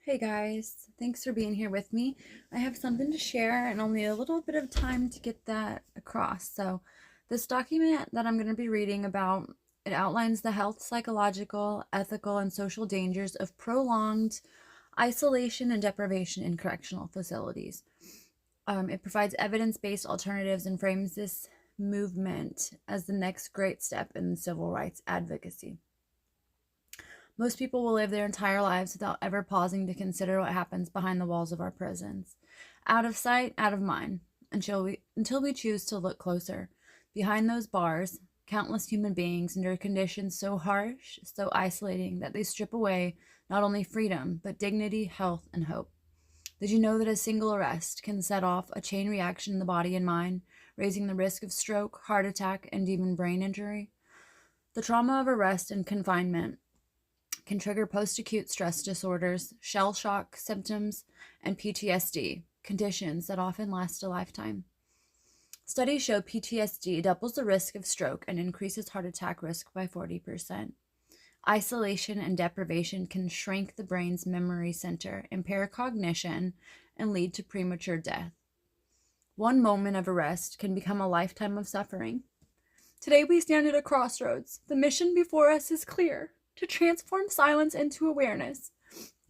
Hey guys, thanks for being here with me. I have something to share and only a little bit of time to get that across. So, this document that I'm going to be reading about, it outlines the health, psychological, ethical, and social dangers of prolonged isolation and deprivation in correctional facilities. It provides evidence-based alternatives and frames this movement as the next great step in civil rights advocacy. Most people will live their entire lives without ever pausing to consider what happens behind the walls of our prisons. Out of sight, out of mind, until we choose to look closer. Behind those bars, countless human beings endure conditions so harsh, so isolating, that they strip away not only freedom, but dignity, health, and hope. Did you know that a single arrest can set off a chain reaction in the body and mind, raising the risk of stroke, heart attack, and even brain injury? The trauma of arrest and confinement can trigger post-acute stress disorders, shell shock symptoms, and PTSD, conditions that often last a lifetime. Studies show PTSD doubles the risk of stroke and increases heart attack risk by 40%. Isolation and deprivation can shrink the brain's memory center, impair cognition, and lead to premature death. One moment of arrest can become a lifetime of suffering. Today we stand at a crossroads. The mission before us is clear: to transform silence into awareness,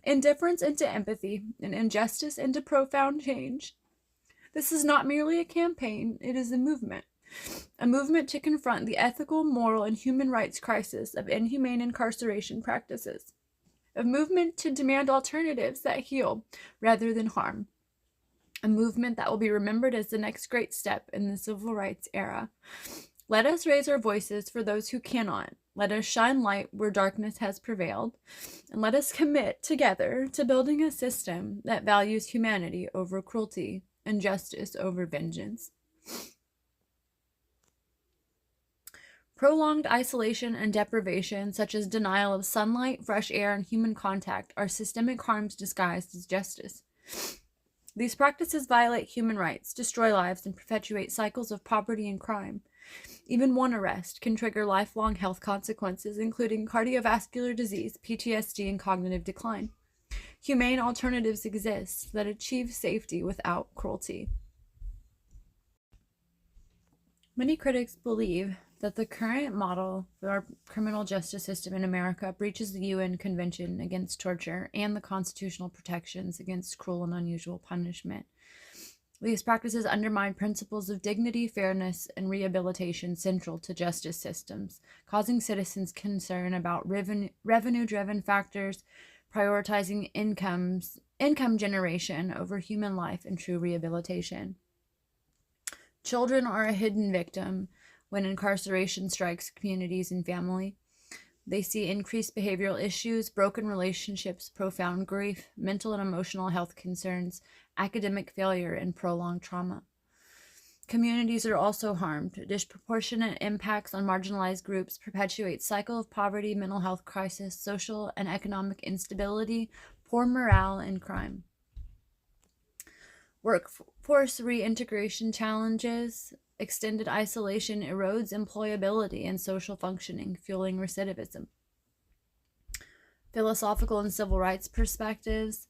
indifference into empathy, and injustice into profound change. This is not merely a campaign, it is a movement to confront the ethical, moral, and human rights crisis of inhumane incarceration practices, a movement to demand alternatives that heal rather than harm, a movement that will be remembered as the next great step in the civil rights era. Let us raise our voices for those who cannot. Let us shine light where darkness has prevailed. And let us commit together to building a system that values humanity over cruelty and justice over vengeance. Prolonged isolation and deprivation, such as denial of sunlight, fresh air, and human contact, are systemic harms disguised as justice. These practices violate human rights, destroy lives, and perpetuate cycles of poverty and crime. Even one arrest can trigger lifelong health consequences, including cardiovascular disease, PTSD, and cognitive decline. Humane alternatives exist that achieve safety without cruelty. Many critics believe that the current model for our criminal justice system in America breaches the UN Convention Against Torture and the constitutional protections against cruel and unusual punishment. These practices undermine principles of dignity, fairness, and rehabilitation central to justice systems, causing citizens concern about revenue-driven factors, prioritizing income generation over human life and true rehabilitation. Children are a hidden victim when incarceration strikes communities and family. They see increased behavioral issues, broken relationships, profound grief, mental and emotional health concerns, academic failure, and prolonged trauma. Communities are also harmed. Disproportionate impacts on marginalized groups perpetuate cycle of poverty, mental health crisis, social and economic instability, poor morale, and crime. Workforce reintegration challenges. Extended isolation erodes employability and social functioning, fueling recidivism. Philosophical and civil rights perspectives.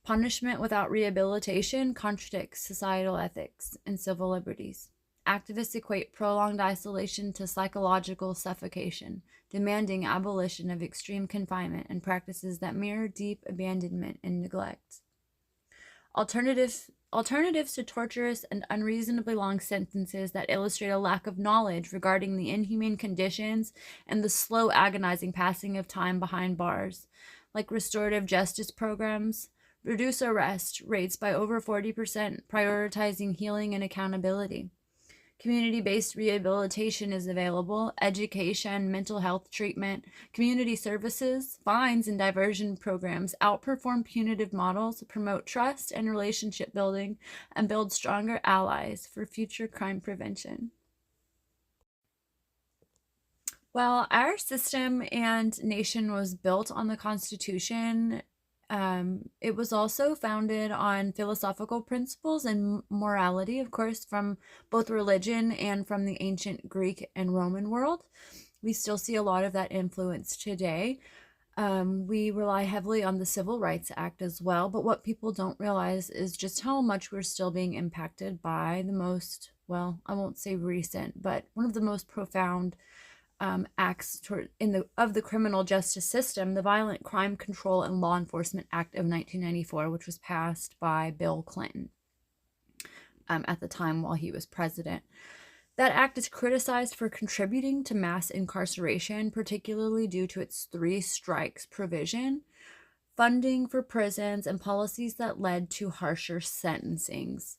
Punishment without rehabilitation contradicts societal ethics and civil liberties. Activists equate prolonged isolation to psychological suffocation, demanding abolition of extreme confinement and practices that mirror deep abandonment and neglect. Alternatives to torturous and unreasonably long sentences that illustrate a lack of knowledge regarding the inhumane conditions and the slow, agonizing passing of time behind bars, like restorative justice programs, reduce arrest rates by over 40%, prioritizing healing and accountability. Community-based rehabilitation is available, education, mental health treatment, community services, fines, and diversion programs outperform punitive models, promote trust and relationship building, and build stronger allies for future crime prevention. Well, our system and nation was built on the Constitution. It was also founded on philosophical principles and morality, of course, from both religion and from the ancient Greek and Roman world. We still see a lot of that influence today. We rely heavily on the Civil Rights Act as well, but what people don't realize is just how much we're still being impacted by the most, well, I won't say recent, but one of the most profound acts of the criminal justice system, the Violent Crime Control and Law Enforcement Act of 1994, which was passed by Bill Clinton at the time while he was president. That act is criticized for contributing to mass incarceration, particularly due to its 3 strikes provision, funding for prisons, and policies that led to harsher sentencings.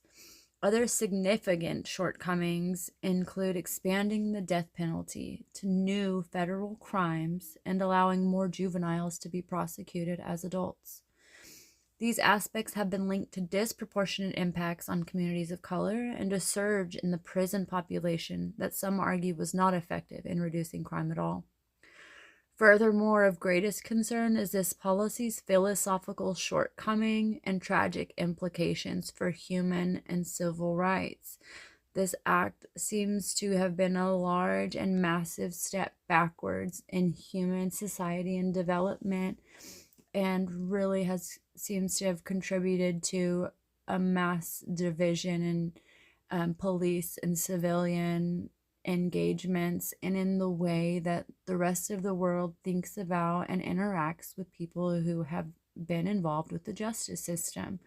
Other significant shortcomings include expanding the death penalty to new federal crimes and allowing more juveniles to be prosecuted as adults. These aspects have been linked to disproportionate impacts on communities of color and a surge in the prison population that some argue was not effective in reducing crime at all. Furthermore, of greatest concern is this policy's philosophical shortcoming and tragic implications for human and civil rights. This act seems to have been a large and massive step backwards in human society and development, and really seems to have contributed to a mass division in police and civilian engagements and in the way that the rest of the world thinks about and interacts with people who have been involved with the justice system.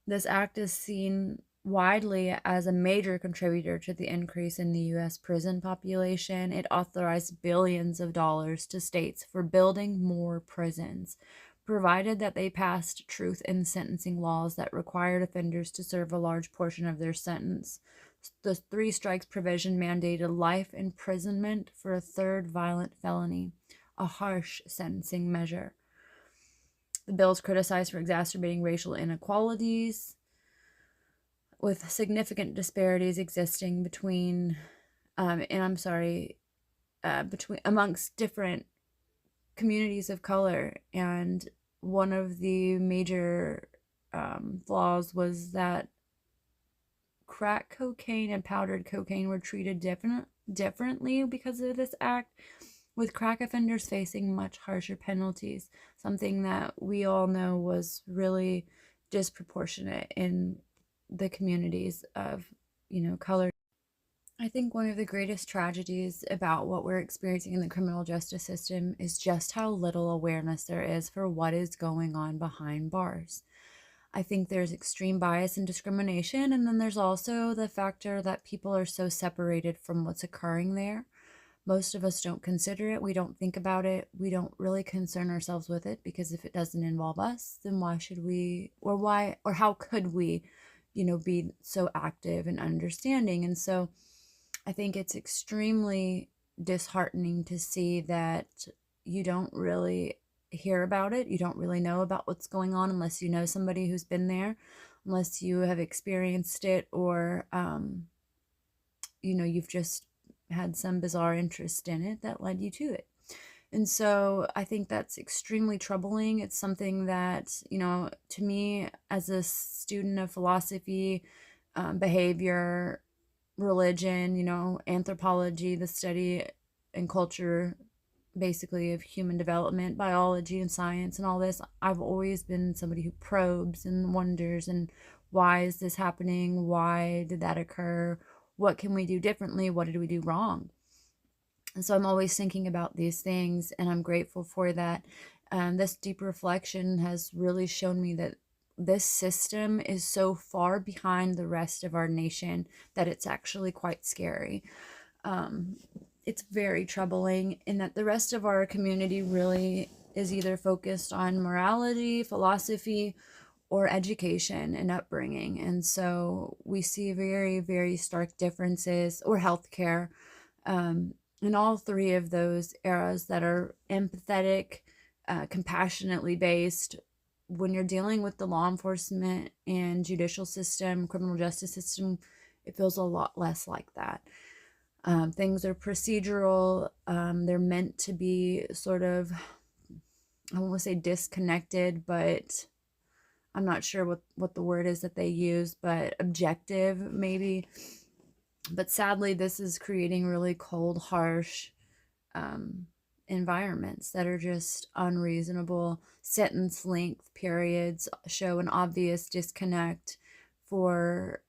This act is seen widely as a major contributor to the increase in the U.S. prison population. It authorized billions of dollars to states for building more prisons, provided that they passed truth in sentencing laws that required offenders to serve a large portion of their sentence. The 3 strikes provision mandated life imprisonment for a 3rd violent felony, a harsh sentencing measure. The bill is criticized for exacerbating racial inequalities, with significant disparities existing between amongst different communities of color. And one of the major flaws was that crack cocaine and powdered cocaine were treated differently because of this act, with crack offenders facing much harsher penalties, something that we all know was really disproportionate in the communities of, color. I think one of the greatest tragedies about what we're experiencing in the criminal justice system is just how little awareness there is for what is going on behind bars. I think there's extreme bias and discrimination, and then there's also the factor that people are so separated from what's occurring there. Most of us don't consider it. We don't think about it. We don't really concern ourselves with it, because if it doesn't involve us, then why should we, or how could we, be so active and understanding? And so I think it's extremely disheartening to see that you don't really hear about it. You don't really know about what's going on unless you know somebody who's been there, unless you have experienced it, or, you've just had some bizarre interest in it that led you to it. And so I think that's extremely troubling. It's something that, to me, as a student of philosophy, behavior, religion, anthropology, the study and culture, basically, of human development, biology and science and all this, I've always been somebody who probes and wonders, and why is this happening? Why did that occur? What can we do differently? What did we do wrong? And so I'm always thinking about these things, and I'm grateful for that. This deep reflection has really shown me that this system is so far behind the rest of our nation that it's actually quite scary. It's very troubling in that the rest of our community really is either focused on morality, philosophy, or education and upbringing. And so we see very, very stark differences, or healthcare, in all 3 of those eras that are empathetic, compassionately based. When you're dealing with the law enforcement and judicial system, criminal justice system, it feels a lot less like that. Things are procedural. They're meant to be sort of, I won't say disconnected, but I'm not sure what the word is that they use, but objective maybe. But sadly, this is creating really cold, harsh environments that are just unreasonable. Sentence length periods show an obvious disconnect for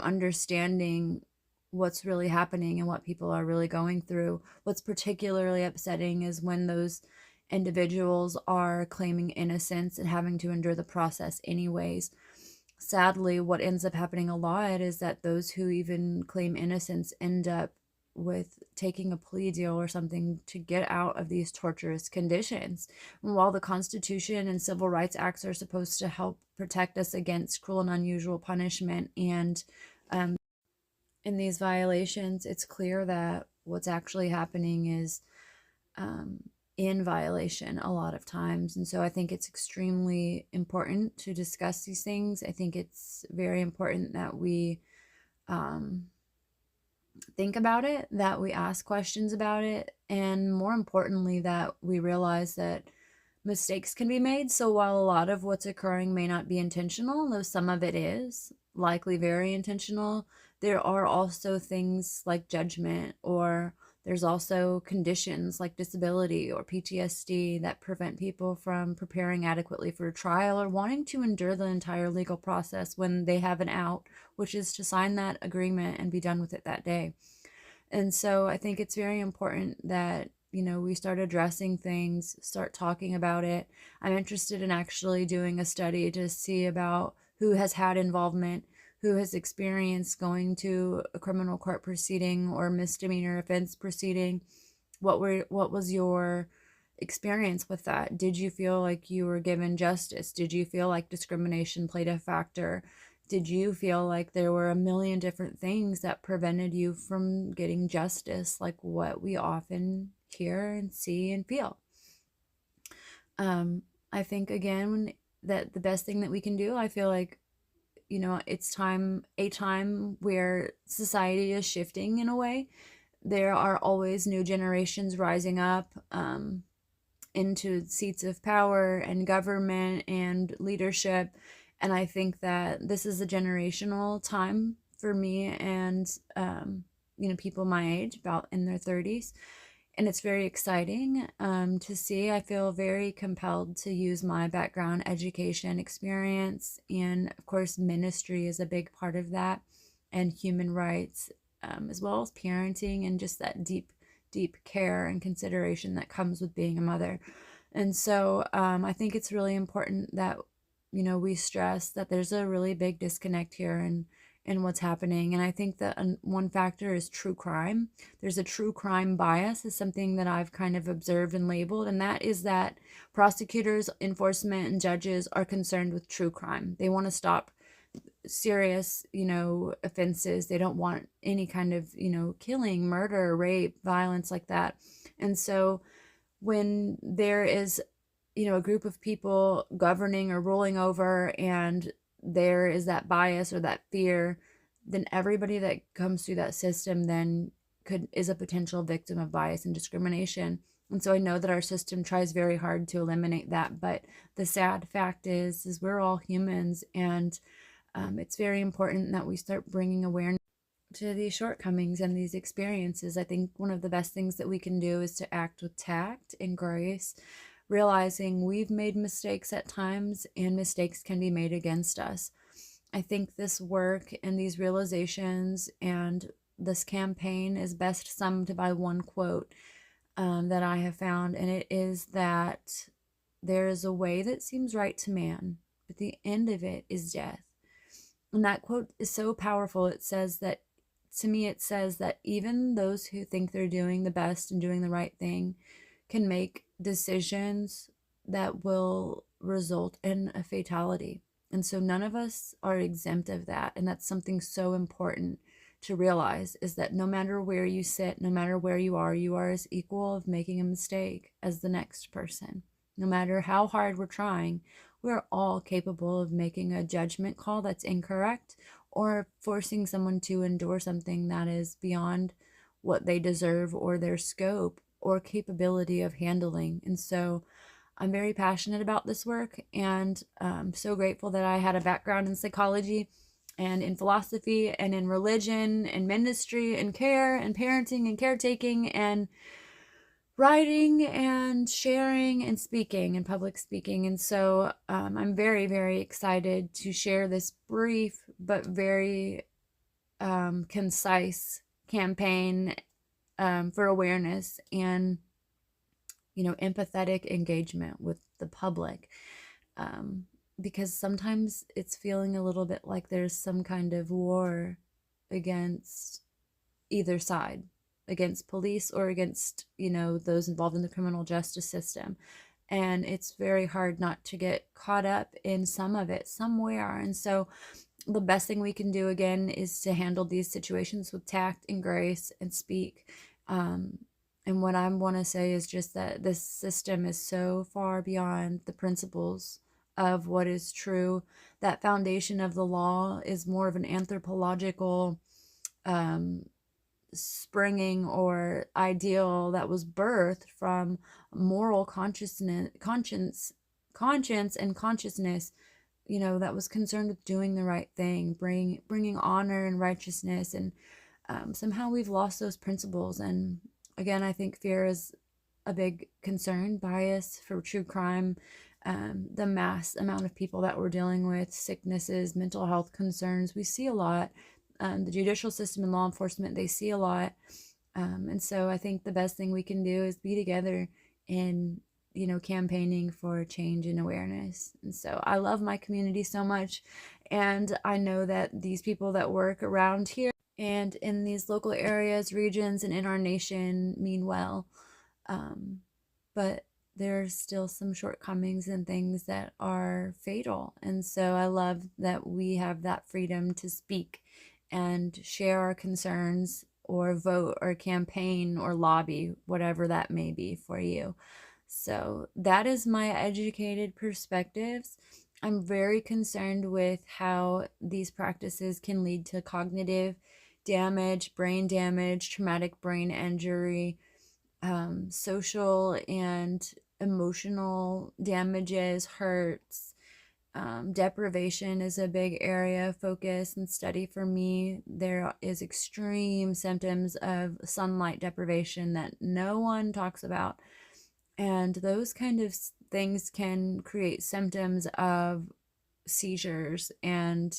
understanding what's really happening and what people are really going through. What's particularly upsetting is when those individuals are claiming innocence and having to endure the process anyways. Sadly, what ends up happening a lot is that those who even claim innocence end up with taking a plea deal or something to get out of these torturous conditions. And while the Constitution and Civil Rights Acts are supposed to help protect us against cruel and unusual punishment and in these violations, it's clear that what's actually happening is in violation a lot of times. And so I think it's extremely important to discuss these things. I think it's very important that we think about it, that we ask questions about it, and more importantly, that we realize that mistakes can be made. So while a lot of what's occurring may not be intentional, though some of it is likely very intentional, there are also things like judgment, or there's also conditions like disability or PTSD that prevent people from preparing adequately for a trial or wanting to endure the entire legal process when they have an out, which is to sign that agreement and be done with it that day. And so I think it's very important that we start addressing things, start talking about it. I'm interested in actually doing a study to see about who has had involvement, who has experienced going to a criminal court proceeding or misdemeanor offense proceeding. What was your experience with that? Did you feel like you were given justice? Did you feel like discrimination played a factor? Did you feel like there were a million different things that prevented you from getting justice, like what we often hear and see and feel? I think, again, that the best thing that we can do, I feel like, it's a time where society is shifting in a way. There are always new generations rising up into seats of power and government and leadership. And I think that this is a generational time for me and, people my age, about in their 30s. And it's very exciting to see. I feel very compelled to use my background, education, experience, and of course, ministry is a big part of that, and human rights, as well as parenting and just that deep, deep care and consideration that comes with being a mother. And so I think it's really important that we stress that there's a really big disconnect here in what's happening. And I think that one factor is true crime. There's a true crime bias, is something that I've kind of observed and labeled, and that is that prosecutors, enforcement, and judges are concerned with true crime. They want to stop serious, offenses. They don't want any kind of, killing, murder, rape, violence like that. And so when there is a group of people governing or ruling over, and there is that bias or that fear, then everybody that comes through that system then is a potential victim of bias and discrimination. And so I know that our system tries very hard to eliminate that, but the sad fact is we're all humans, and it's very important that we start bringing awareness to these shortcomings and these experiences. I think one of the best things that we can do is to act with tact and grace, realizing we've made mistakes at times and mistakes can be made against us. I think this work and these realizations and this campaign is best summed by one quote that I have found, and it is that there is a way that seems right to man, but the end of it is death. And that quote is so powerful. It says that, to me, it says that even those who think they're doing the best and doing the right thing can make decisions that will result in a fatality. And so none of us are exempt of that. And that's something so important to realize, is that no matter where you sit, no matter where you are as equal of making a mistake as the next person. No matter how hard we're trying, we're all capable of making a judgment call that's incorrect, or forcing someone to endure something that is beyond what they deserve or their scope or capability of handling. And so I'm very passionate about this work, and I'm so grateful that I had a background in psychology and in philosophy and in religion and ministry and care and parenting and caretaking, and writing and sharing and speaking and public speaking. And so I'm very, very excited to share this brief but very concise campaign for awareness and, empathetic engagement with the public. Um, because sometimes it's feeling a little bit like there's some kind of war against either side, against police or against, those involved in the criminal justice system. And it's very hard not to get caught up in some of it somewhere. And so the best thing we can do again is to handle these situations with tact and grace and speak. And what I want to say is just that this system is so far beyond the principles of what is true. That foundation of the law is more of an anthropological springing or ideal that was birthed from moral conscience and consciousness, that was concerned with doing the right thing, bringing honor and righteousness. And somehow we've lost those principles. And again, I think fear is a big concern, bias for true crime, the mass amount of people that we're dealing with, sicknesses, mental health concerns. We see a lot. The judicial system and law enforcement, they see a lot. And so I think the best thing we can do is be together in, campaigning for change and awareness. And so I love my community so much. And I know that these people that work around here and in these local areas, regions, and in our nation mean well. But there's still some shortcomings and things that are fatal. And so I love that we have that freedom to speak and share our concerns or vote or campaign or lobby, whatever that may be for you. So that is my educated perspectives. I'm very concerned with how these practices can lead to cognitive damage, brain damage, traumatic brain injury, social and emotional damages, hurts. Deprivation is a big area of focus and study for me. There is extreme symptoms of sunlight deprivation that no one talks about. And those kind of things can create symptoms of seizures and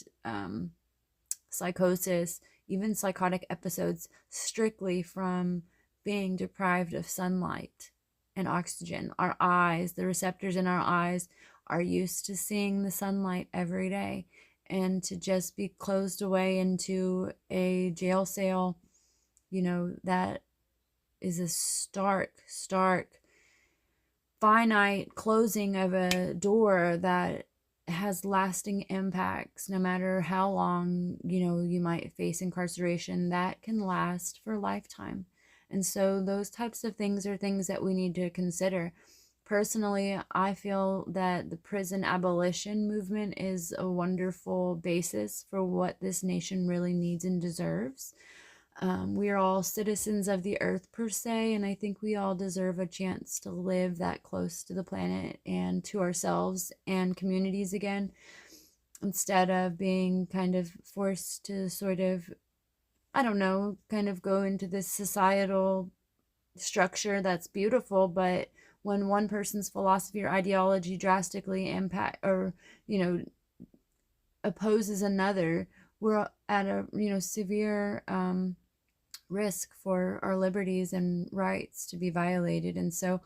psychosis, even psychotic episodes, strictly from being deprived of sunlight and oxygen. Our eyes, the receptors in our eyes, are used to seeing the sunlight every day. And to just be closed away into a jail cell, that is a stark, finite closing of a door that has lasting impacts. No matter how long, you might face incarceration, that can last for a lifetime. And so those types of things are things that we need to consider. Personally, I feel that the prison abolition movement is a wonderful basis for what this nation really needs and deserves. We are all citizens of the earth per se, and I think we all deserve a chance to live that close to the planet and to ourselves and communities again, instead of being kind of forced to sort of, I don't know, kind of go into this societal structure that's beautiful, but when one person's philosophy or ideology drastically impact or, opposes another, we're at a, severe risk for our liberties and rights to be violated. And so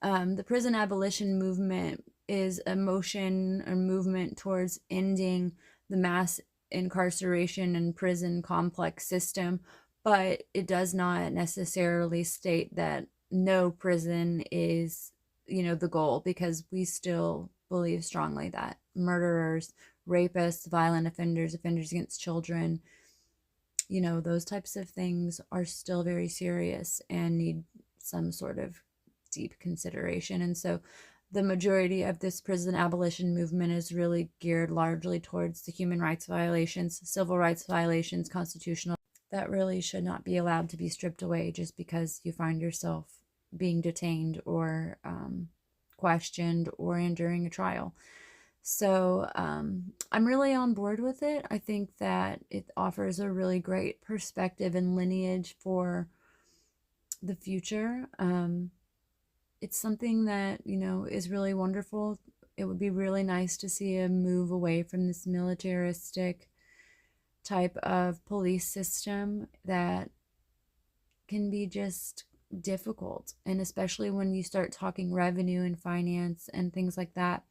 the prison abolition movement is a motion or movement towards ending the mass incarceration and prison complex system, but it does not necessarily state that no prison is, the goal, because we still believe strongly that murderers, rapists, violent offenders, offenders against children, those types of things are still very serious and need some sort of deep consideration. And so the majority of this prison abolition movement is really geared largely towards the human rights violations, civil rights violations, constitutional, that really should not be allowed to be stripped away just because you find yourself being detained or questioned or enduring a trial. So I'm really on board with it. I think that it offers a really great perspective and lineage for the future. it's something that, is really wonderful. It would be really nice to see a move away from this militaristic type of police system that can be just difficult. And especially when you start talking revenue and finance and things like that,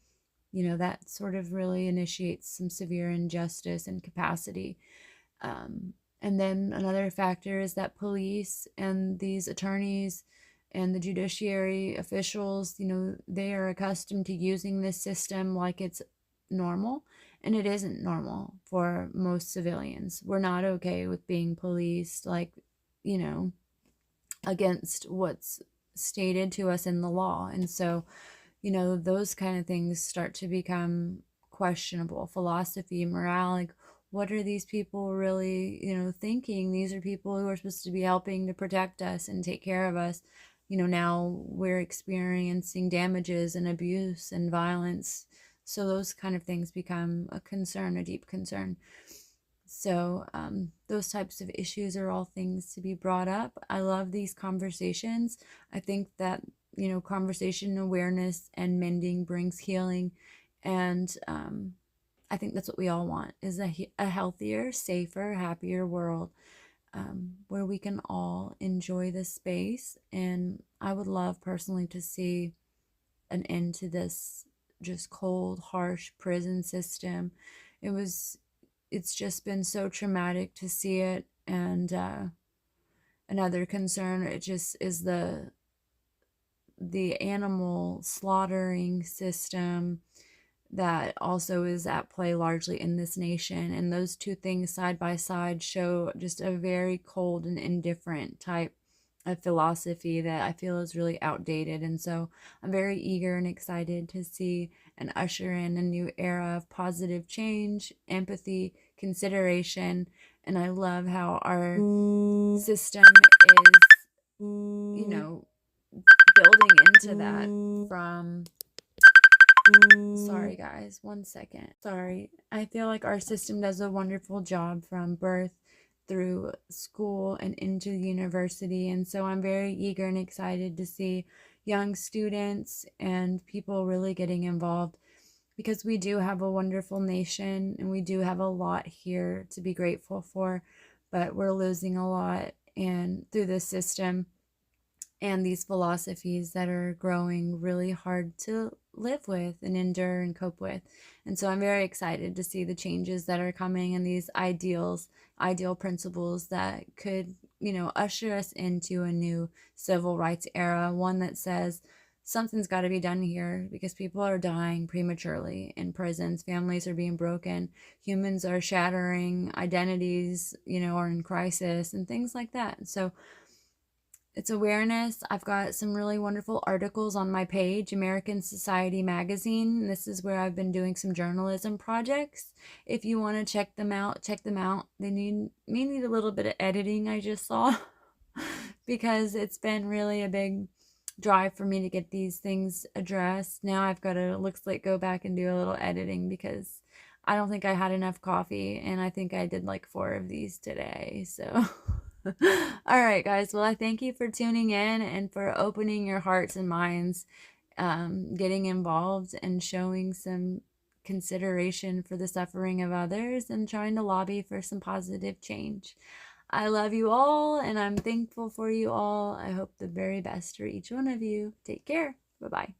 that sort of really initiates some severe injustice and capacity. And then another factor is that police and these attorneys and the judiciary officials, they are accustomed to using this system like it's normal, and it isn't normal for most civilians. We're not okay with being policed, like, you know, against what's stated to us in the law. And so, those kind of things start to become questionable. Philosophy, morale, like, what are these people really, thinking? These are people who are supposed to be helping to protect us and take care of us. Now we're experiencing damages and abuse and violence. So those kind of things become a concern, a deep concern. So those types of issues are all things to be brought up. I love these conversations. I think that, conversation, awareness, and mending brings healing. And I think that's what we all want, is a healthier, safer, happier world, where we can all enjoy this space. And I would love personally to see an end to this just cold, harsh prison system. It's just been so traumatic to see it. And another concern, it just is the animal slaughtering system that also is at play largely in this nation. And those two things side by side show just a very cold and indifferent type of philosophy that I feel is really outdated. And so I'm very eager and excited to see and usher in a new era of positive change, empathy, consideration. And I love how our system is, building into that from... Sorry, guys, 1 second. Sorry. I feel like our system does a wonderful job from birth through school and into university. And so I'm very eager and excited to see young students and people really getting involved, because we do have a wonderful nation and we do have a lot here to be grateful for, but we're losing a lot and through this system and these philosophies that are growing really hard to live with and endure and cope with. And so I'm very excited to see the changes that are coming and these ideal principles that could, usher us into a new civil rights era, one that says something's got to be done here because people are dying prematurely in prisons, families are being broken, humans are shattering, identities, are in crisis and things like that. So it's awareness. I've got some really wonderful articles on my page, American Society Magazine. This is where I've been doing some journalism projects. If you want to check them out, check them out. They may need a little bit of editing, I just saw, because it's been really a big drive for me to get these things addressed. Now I've got to, looks like, go back and do a little editing because I don't think I had enough coffee, and I think I did like 4 of these today, so... All right, guys. Well, I thank you for tuning in and for opening your hearts and minds, getting involved and showing some consideration for the suffering of others and trying to lobby for some positive change. I love you all and I'm thankful for you all. I hope the very best for each one of you. Take care. Bye-bye.